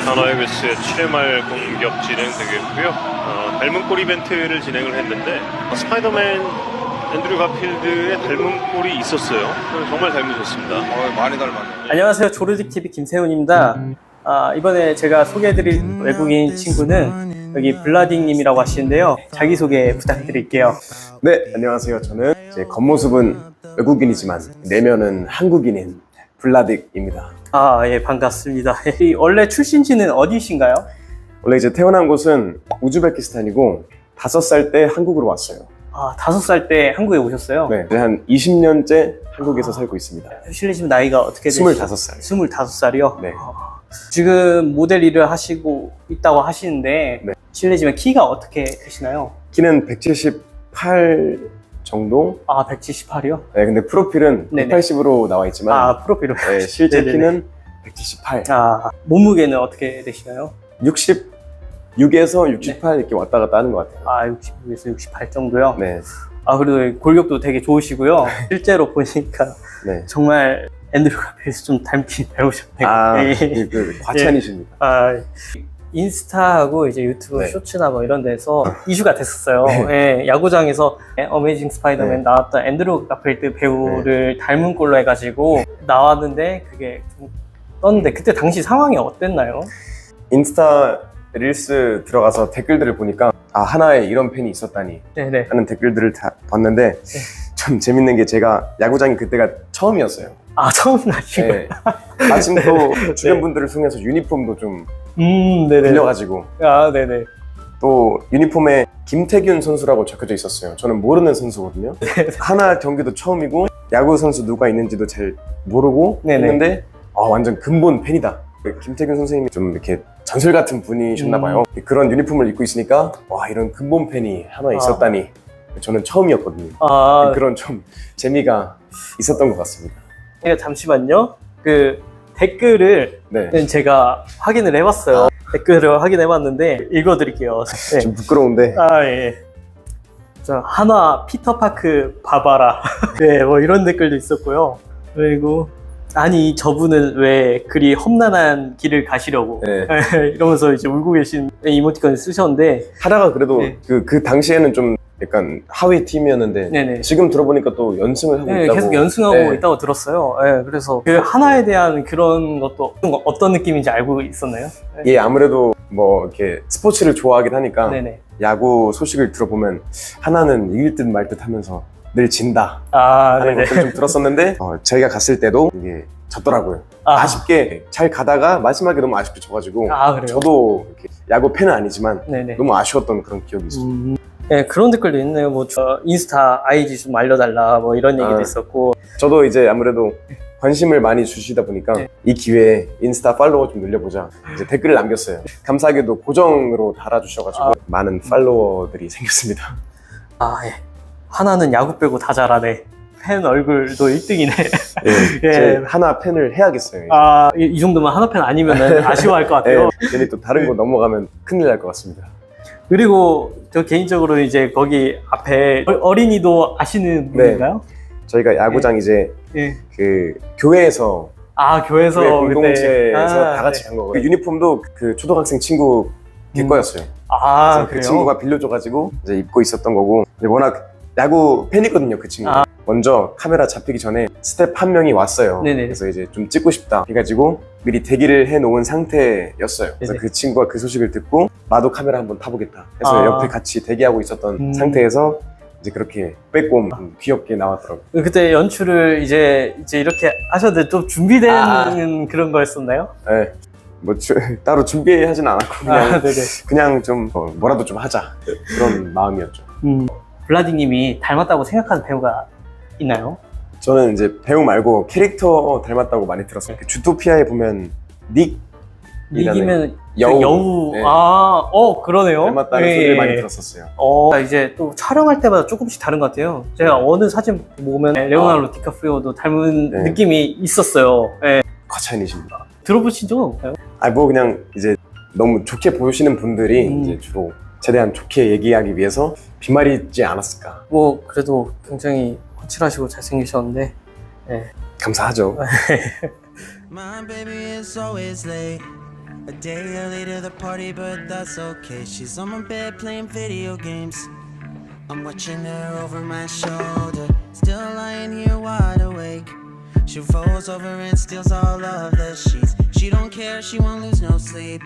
하나이글스의 7회 말 공격 진행되겠고요. 닮은 꼴 이벤트를 진행을 했는데 스파이더맨 앤드류 가필드의 닮은 꼴이 있었어요. 정말 닮으셨습니다. 많이 닮았네요. 안녕하세요. 조르딕TV 김세훈입니다. 이번에 제가 소개해드릴 외국인 친구는 여기 블라딩님이라고 하시는데요. 자기소개 부탁드릴게요. 네, 안녕하세요. 저는 제 겉모습은 외국인이지만 내면은 한국인인 블라딕입니다. 예, 반갑습니다. 원래 출신지는 어디신가요? 원래 이제 태어난 곳은 우즈베키스탄이고 5살 때 한국으로 왔어요. 5살 때 한국에 오셨어요? 네, 이제 한 20년째 한국에서 살고 있습니다. 실례지만 나이가 어떻게 되시죠? 25살. 25살이요? 네. 지금 모델 일을 하시고 있다고 하시는데 네. 실례지만 키가 어떻게 되시나요? 키는 178 정도? 178이요? 네, 근데 프로필은 네네. 180으로 나와 있지만 프로필로. 네, 실제 네네네. 키는 178. 몸무게는 어떻게 되시나요? 66에서 68 이렇게 왔다 갔다 하는 것 같아요. 66에서 68 정도요? 네, 그래도 골격도 되게 좋으시고요. 실제로 보니까 네. 정말 앤드류 가필드 좀 닮긴 닮으셨네요. 그 과찬이십니다. 인스타하고 이제 유튜브 네. 쇼츠나 뭐 이런 데서 이슈가 됐었어요. 네. 야구장에서 어메이징 스파이더맨 네. 나왔던 앤드류 가필드 배우를 닮은 꼴로 해가지고 나왔는데 그게 좀 떴는데 그때 당시 상황이 어땠나요? 인스타 릴스 들어가서 댓글들을 보니까 하나에 이런 팬이 있었다니 네네. 하는 댓글들을 다 봤는데 좀 재밌는 게 제가 야구장이 그때가 처음이었어요. 처음 나신 거예요? 네. 마침 또 주변 분들을 통해서 유니폼도 좀 네네. 빌려가지고 네네. 또 유니폼에 김태균 선수라고 적혀져 있었어요. 저는 모르는 선수거든요. 하나 경기도 처음이고 야구 선수 누가 있는지도 잘 모르고 네네. 했는데 완전 근본 팬이다. 김태균 선생님이 좀 이렇게 전설 같은 분이셨나 봐요. 그런 유니폼을 입고 있으니까 이런 근본 팬이 하나 있었다니 저는 처음이었거든요. 그런 좀 재미가 있었던 것 같습니다. 잠시만요. 그 댓글을 네. 제가 확인을 해봤어요. 댓글을 확인해봤는데 읽어드릴게요. 네. 좀 부끄러운데 예. 자, 한화 피터파크 봐봐라. 네, 뭐 이런 댓글도 있었고요. 그리고 아니 저분은 왜 그리 험난한 길을 가시려고 네. 이러면서 이제 울고 계신 이모티콘을 쓰셨는데 하다가 그래도 네. 그 당시에는 좀 약간 하위 팀이었는데 네네. 지금 들어보니까 또 연승을 하고 있다고. 계속 연승하고 네. 있다고 들었어요. 그래서 그 하나에 대한 그런 것도 어떤 느낌인지 알고 있었나요? 예, 아무래도 뭐 이렇게 스포츠를 좋아하긴 하니까 네네. 야구 소식을 들어보면 하나는 이길 듯 말 듯 하면서 늘 진다 하는 네네. 것들 좀 들었었는데 저희가 갔을 때도 이게 졌더라고요. 아쉽게 잘 가다가 마지막에 너무 아쉽게 져가지고 그래요? 저도 이렇게 야구 팬은 아니지만 네네. 너무 아쉬웠던 그런 기억이 있습니다. 네, 그런 댓글도 있네요. 뭐 인스타 아이디 좀 알려달라 뭐 이런 얘기도 있었고. 저도 이제 아무래도 관심을 많이 주시다 보니까 이 기회에 인스타 팔로워 좀 늘려보자 이제 댓글을 남겼어요. 감사하게도 고정으로 달아주셔가지고 많은 팔로워들이 생겼습니다. 예. 하나는 야구 빼고 다 잘하네. 팬 얼굴도 1등이네. 예, 제 하나 팬을 해야겠어요. 이 정도면 하나 팬 아니면 아쉬워할 것 같아요. 괜히 또 다른 거 넘어가면 큰일 날 것 같습니다. 그리고 저 개인적으로 이제 거기 앞에 어린이도 아시는 분인가요? 저희가 야구장 이제 그 교회에서 교회에서 교회 공동체에서 그때. 다 같이 간 거거든요. 그 유니폼도 그 초등학생 친구 걔 거였어요. 그래서 그 그래요? 친구가 빌려줘가지고 이제 입고 있었던 거고 이제 워낙 야구 팬이거든요, 그 친구. 먼저 카메라 잡히기 전에 스텝 한 명이 왔어요. 네네. 그래서 이제 좀 찍고 싶다 해가지고 미리 대기를 해놓은 상태였어요. 그래서 네네. 그 친구가 그 소식을 듣고 나도 카메라 한번 타보겠다 해서 옆에 같이 대기하고 있었던 상태에서 이제 그렇게 빼꼼 귀엽게 나왔더라고요. 그때 연출을 이제 이렇게 하셨는데 좀 준비된 그런 거였었나요? 네. 뭐 따로 준비하진 않았고 그냥 네네. 그냥 좀 뭐라도 좀 하자 그런 마음이었죠. 블라디님이 닮았다고 생각하는 배우가 있나요? 저는 이제 배우 말고 캐릭터 닮았다고 많이 들었어요. 그 주토피아에 보면 이기면 여우. 네. 그러네요. 닮았다는 소리를 많이 들었었어요. 이제 또 촬영할 때마다 조금씩 다른 것 같아요. 제가 어느 사진 보면 레오나르도 디카프리오도 닮은 느낌이 있었어요. 과찬이십니다. 들어보신 적 없나요? 뭐 그냥 이제 너무 좋게 보시는 분들이 이제 주로 최대한 좋게 얘기하기 위해서 비말이지 않았을까. 뭐 그래도 굉장히 거칠하시고 잘생기셨는데 감사하죠. My baby is always late. A day early to the party, but that's okay. She's on my bed playing video games. I'm watching her over my shoulder, still lying here wide awake. She rolls over and steals all of the sheets. She don't care, she won't lose no sleep.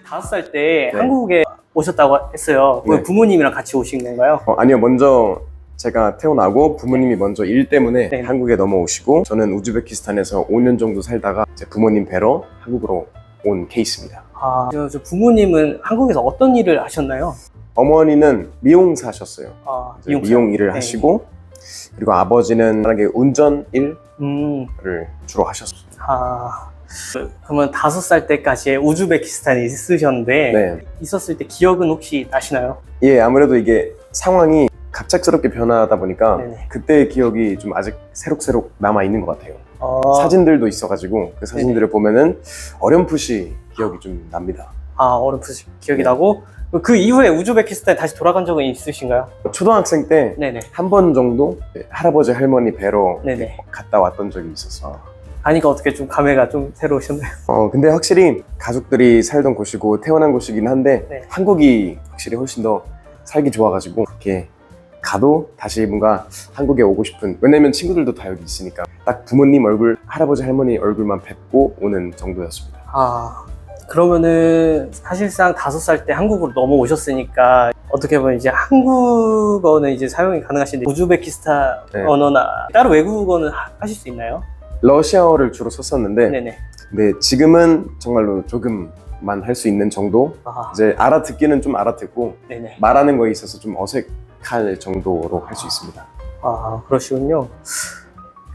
5살 때 네. 한국에 오셨다고 했어요. 네. 부모님이랑 같이 오신 건가요? 아니요, 먼저 제가 태어나고 부모님이 먼저 일 때문에 네. 한국에 넘어오시고 저는 우즈베키스탄에서 5년 정도 살다가 제 부모님 뵈러 한국으로 온 케이스입니다. 아, 저 부모님은 한국에서 어떤 일을 하셨나요? 어머니는 미용사셨어요. 아, 이제 미용 일을 네. 하시고 그리고 아버지는 만약에 운전 일을 음, 주로 하셨어요. 아, 그러면 5살 때까지 우즈베키스탄에 있으셨는데 네. 있었을 때 기억은 혹시 나시나요? 예, 아무래도 이게 상황이 갑작스럽게 변하다 보니까 네네. 그때의 기억이 좀 아직 새록새록 남아있는 것 같아요. 어, 사진들도 있어가지고 그 사진들을 보면은 어렴풋이 기억이 좀 납니다. 아, 어렴풋이 기억이 네. 나고 그 이후에 우즈베키스탄에 다시 돌아간 적은 있으신가요? 초등학생 때 네네. 한 번 정도 할아버지 할머니 뵈러 네네. 갔다 왔던 적이 있었어요. 아니까 어떻게 좀 감회가 좀 새로우셨나요? 근데 확실히 가족들이 살던 곳이고 태어난 곳이긴 한데 네. 한국이 확실히 훨씬 더 살기 좋아가지고 그렇게 가도 다시 뭔가 한국에 오고 싶은, 왜냐면 친구들도 다 여기 있으니까 딱 부모님 얼굴, 할아버지 할머니 얼굴만 뵙고 오는 정도였습니다. 아, 그러면은 사실상 5살 때 한국으로 넘어오셨으니까 어떻게 보면 이제 한국어는 이제 사용이 가능하신데 우즈베키스탄 네. 언어나 따로 외국어는 하실 수 있나요? 러시아어를 주로 썼었는데 네네. 근데 지금은 정말로 조금만 할 수 있는 정도. 아, 이제 알아듣기는 좀 알아듣고 네네. 말하는 거에 있어서 좀 어색할 정도로 할 수 있습니다. 아, 그러시군요.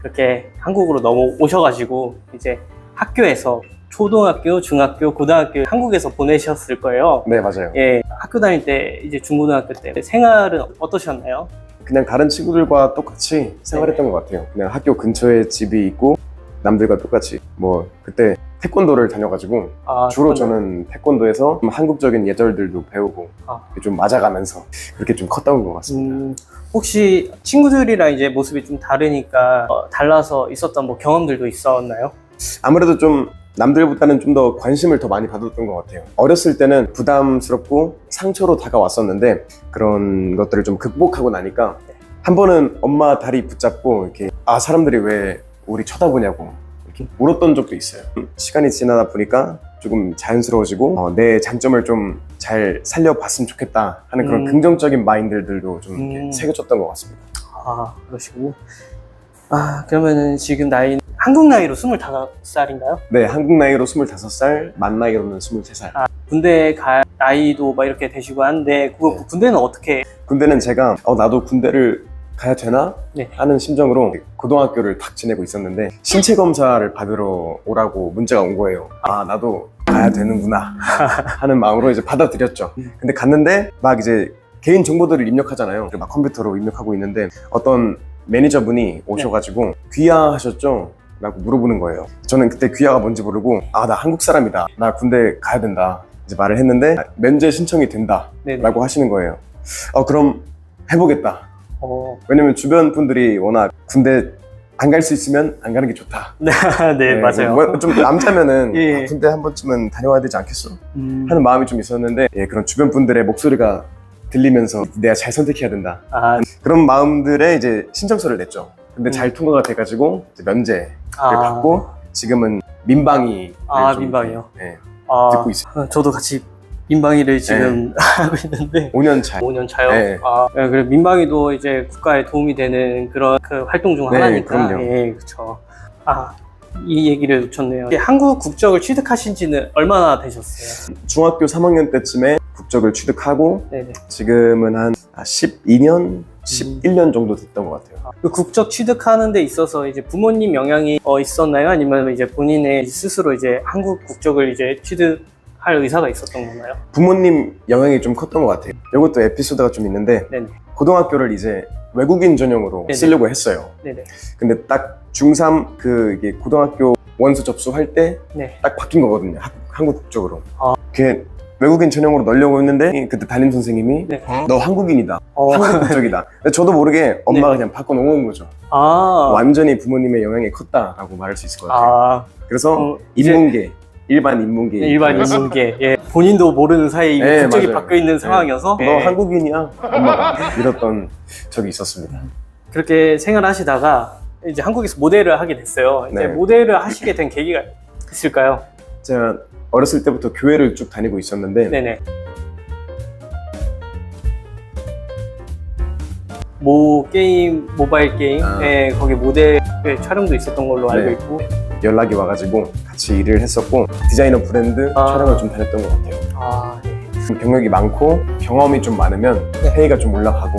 그렇게 한국으로 넘어오셔가지고 이제 학교에서 초등학교, 중학교, 고등학교 한국에서 보내셨을 거예요. 네, 맞아요. 예, 학교 다닐 때 이제 중고등학교 때 생활은 어떠셨나요? 그냥 다른 친구들과 똑같이 생활했던 것 같아요. 그냥 학교 근처에 집이 있고 남들과 똑같이 뭐 그때 태권도를 다녀가지고 아, 주로 태권도. 저는 태권도에서 좀 한국적인 예절들도 배우고 아. 좀 맞아가면서 그렇게 좀 컸던 것 같습니다. 혹시 친구들이랑 이제 모습이 좀 다르니까 달라서 있었던 뭐 경험들도 있었나요? 아무래도 좀 남들보다는 좀 더 관심을 더 많이 받았던 것 같아요. 어렸을 때는 부담스럽고 상처로 다가왔었는데 그런 것들을 좀 극복하고 나니까 한 번은 엄마 다리 붙잡고 이렇게 사람들이 왜 우리 쳐다보냐고 이렇게 물었던 적도 있어요. 시간이 지나다 보니까 조금 자연스러워지고 내 장점을 좀 잘 살려봤으면 좋겠다 하는 그런 긍정적인 마인드들도 좀 이렇게 새겨졌던 것 같습니다. 아, 그러시고. 아, 그러면은 지금 나이는 한국 나이로 25살인가요? 네, 한국 나이로 25살, 만 나이로는 23살. 군대 갈 나이도 막 이렇게 되시고 한데 네. 군대는 어떻게? 군대는 제가 나도 군대를 가야 되나? 네. 하는 심정으로 고등학교를 딱 지내고 있었는데 신체 검사를 받으러 오라고 문자가 온 거예요. 나도 가야 되는구나 하는 마음으로 이제 받아들였죠. 근데 갔는데 막 이제 개인 정보들을 입력하잖아요. 막 컴퓨터로 입력하고 있는데 어떤 매니저분이 오셔가지고 귀하하셨죠? 라고 물어보는 거예요. 저는 그때 귀하가 뭔지 모르고 나 한국 사람이다. 나 군대 가야 된다. 이제 말을 했는데 면제 신청이 된다. 네네. 라고 하시는 거예요. 그럼 해보겠다. 왜냐면 주변 분들이 워낙 군대 안 갈 수 있으면 안 가는 게 좋다. 네, 맞아요. 뭐 좀 남자면은 예. 군대 한 번쯤은 다녀와야 되지 않겠어? 음. 하는 마음이 좀 있었는데 그런 주변 분들의 목소리가 들리면서 내가 잘 선택해야 된다. 그런 마음들에 이제 신청서를 냈죠. 근데 잘 통과가 돼가지고 이제 면제를 받고 지금은 민방위 민방위요? 네, 아, 듣고 있어요. 저도 같이 민방위를 지금 하고 있는데 5년 차. 5년 차요? 네. 그래 민방위도 이제 국가에 도움이 되는 그런 그 활동 중 네, 하나니까. 그럼요. 예, 그렇죠. 이 얘기를 놓쳤네요. 한국 국적을 취득하신 지는 얼마나 되셨어요? 중학교 3학년 때쯤에 국적을 취득하고 네네. 지금은 한 12년, 11년 정도 됐던 것 같아요. 그 국적 취득하는 데 있어서 이제 부모님 영향이 있었나요? 아니면 이제 본인의 스스로 이제 한국 국적을 이제 취득할 의사가 있었던 건가요? 부모님 영향이 좀 컸던 것 같아요. 이것도 에피소드가 좀 있는데 네네. 고등학교를 이제 외국인 전용으로 네네. 쓰려고 했어요. 네네. 근데 딱 중3 이게 고등학교 원서 접수할 때 네. 딱 바뀐 거거든요. 한국 국적으로. 아. 그게 외국인 전용으로 넣으려고 했는데 그때 담임 선생님이 네. 너 한국인이다. 한국 국적이다. 근데 저도 모르게 엄마가 그냥 바꿔놓은 거죠. 완전히 부모님의 영향이 컸다라고 말할 수 있을 것 같아요. 그래서 이제- 인문계 일반 인문계. 일반 인문계. 예. 본인도 모르는 사이에 네, 국적이 맞아요. 바뀌어 있는 상황이어서 너 한국인이야? 엄마가 이랬던 적이 있었습니다. 그렇게 생활하시다가 이제 한국에서 모델을 하게 됐어요. 이제 네. 모델을 하시게 된 계기가 있을까요? 제가 어렸을 때부터 교회를 쭉 다니고 있었는데 네네. 모바일 게임, 아. 예, 거기 모델 촬영도 있었던 걸로 알고 네. 있고. 연락이 와가지고 같이 일을 했었고 디자이너 브랜드 아. 촬영을 좀 다녔던 것 같아요. 아, 네. 경력이 많고 경험이 좀 많으면 페이가 좀 올라가고